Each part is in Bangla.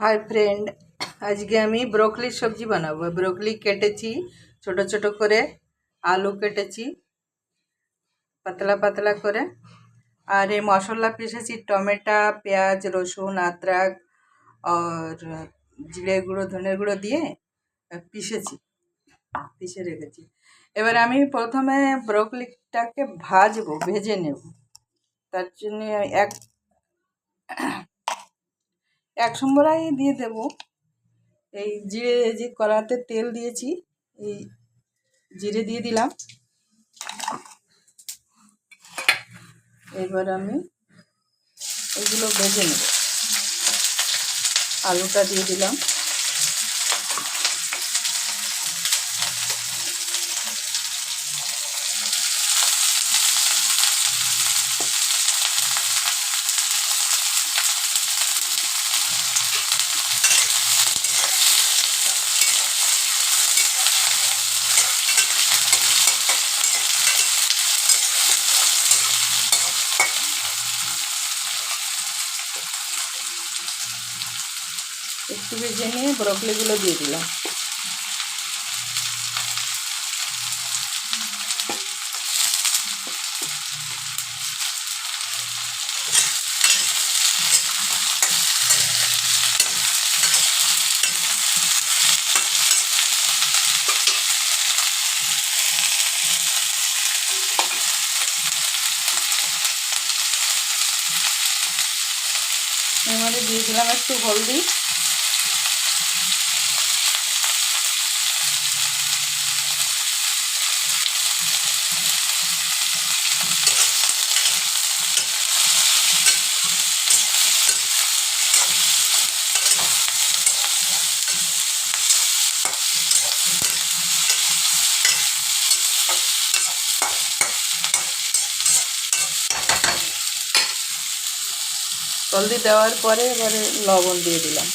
हाय फ्रेंड, आज के आमी ब्रोकली सब्जी बनाबो। ब्रोकली केटेছি ছোট ছোট করে, আলু কেটেছি পাতলা পাতলা করে, আর এই মশলা পিষেছি টমেটো, পেঁয়াজ, রসুন, अदरक और জিরে গুঁড়ো, ধনে গুঁড়ো দিয়ে পিষে রেখেছি। এবার আমি প্রথমে ব্রোকলিটাকে ভাজবো, ভেজে নেব। তার জন্য এক সম্বরাই দিয়ে দেব। এই জিরে, যে কড়াতে তেল দিয়েছি, এই জিরে দিয়ে দিলাম। এবার আমি এগুলো ভেজে নেব। আলুটা দিয়ে দিলাম। একটু ভেজে নিয়ে ব্রোকলিগুলো দিয়ে দিলাম। এবারে দিয়ে দিলাম একটু হলদি, হলদি দেওয়ার পরে এবারে লবণ দিয়ে দিলাম।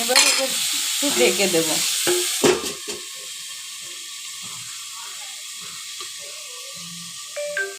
এবার একটু ঢেকে দেব।